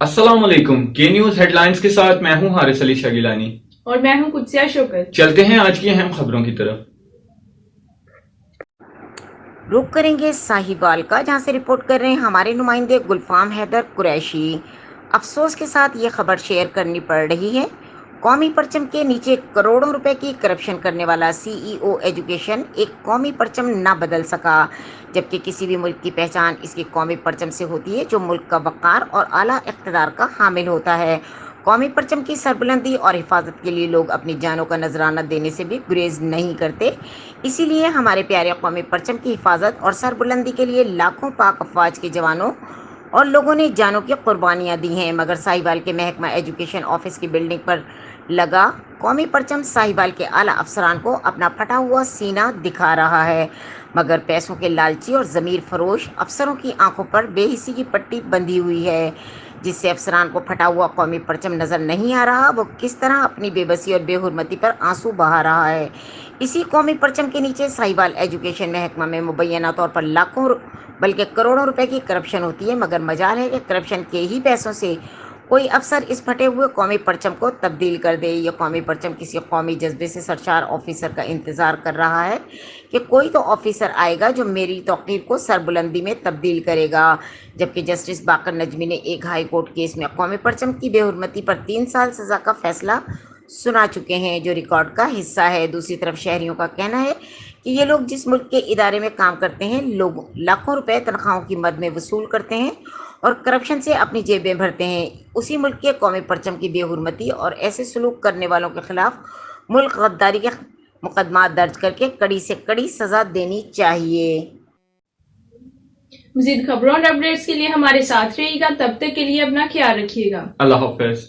अस्सलाम वालेकुम। के न्यूज हेडलाइंस के साथ मैं हूं हारिस अली शगिलानी और मैं हूं कुदसिया शौकत। चलते हैं आज की अहम खबरों की तरफ। रुख करेंगे साहिवाल का, जहां से रिपोर्ट कर रहे हैं हमारे नुमाइंदे गुलफाम हैदर कुरैशी। अफसोस के साथ ये खबर शेयर करनी पड़ रही है। कौमी परचम के नीचे करोड़ों रुपए की करप्शन करने वाला सीईओ एजुकेशन एक कौमी परचम ना बदल सका, जबकि किसी भी मुल्क की पहचान इसके कौमी परचम से होती है, जो मुल्क का वक़ार और आला इक़्तिदार का हामिल होता है। कौमी परचम की सरबुलंदी और हिफाजत के लिए लोग अपनी जानों का नजराना देने से भी गुरेज नहीं करते। इसीलिए हमारे प्यारे कौमी परचम की हिफाजत और सरबुलंदी के लिए लाखों पाक अफवाज के जवानों और लोगों ने जानों की कुर्बानियां दी हैं। मगर साहिवाल के महकमा एजुकेशन ऑफिस की बिल्डिंग पर लगा कौमी परचम साहिवाल के आला अफसरान को अपना फटा हुआ सीना दिखा रहा है, मगर पैसों के लालची और ज़मीर फरोश अफसरों की आंखों पर बेहिसी की पट्टी बंधी हुई है, जिससे अफसरान को फटा हुआ कौमी परचम नज़र नहीं आ रहा वो किस तरह अपनी बेबसी और बेहुरमती पर आंसू बहा रहा है। इसी कौमी परचम के नीचे साहिवाल एजुकेशन महकमा में मुबैना तौर पर लाखों बल्कि करोड़ों रुपए की करप्शन होती है, मगर मजाल है कि करप्शन के ही पैसों से कोई अफसर इस फटे हुए कौमी परचम को तब्दील कर दे। यह कौमी परचम किसी कौमी जज्बे से सरशार ऑफिसर का इंतज़ार कर रहा है कि कोई तो ऑफिसर आएगा जो मेरी तौकीर को सरबुलंदी में तब्दील करेगा। जबकि जस्टिस बाकर नजमी ने एक हाई कोर्ट केस में कौमी परचम की बेहुरमती पर 3 साल सज़ा का फैसला सुना चुके हैं, जो रिकॉर्ड का हिस्सा है। दूसरी तरफ शहरियों का कहना है कि ये लोग जिस मुल्क के इदारे में काम करते हैं, लोग लाखों रुपए तनख्वाहों की मद में वसूल करते हैं और करप्शन से अपनी जेबें भरते हैं। उसी मुल्क के कौमी परचम की बेहुरमती और ऐसे सलूक करने वालों के खिलाफ मुल्क गद्दारी के मुकदमा दर्ज करके कड़ी से कड़ी सज़ा देनी चाहिए। मज़ीद खबरों और अपडेट्स के लिए हमारे साथ रहिएगा। तब तक के लिए अपना ख्याल रखिएगा। अल्लाह हाफिज।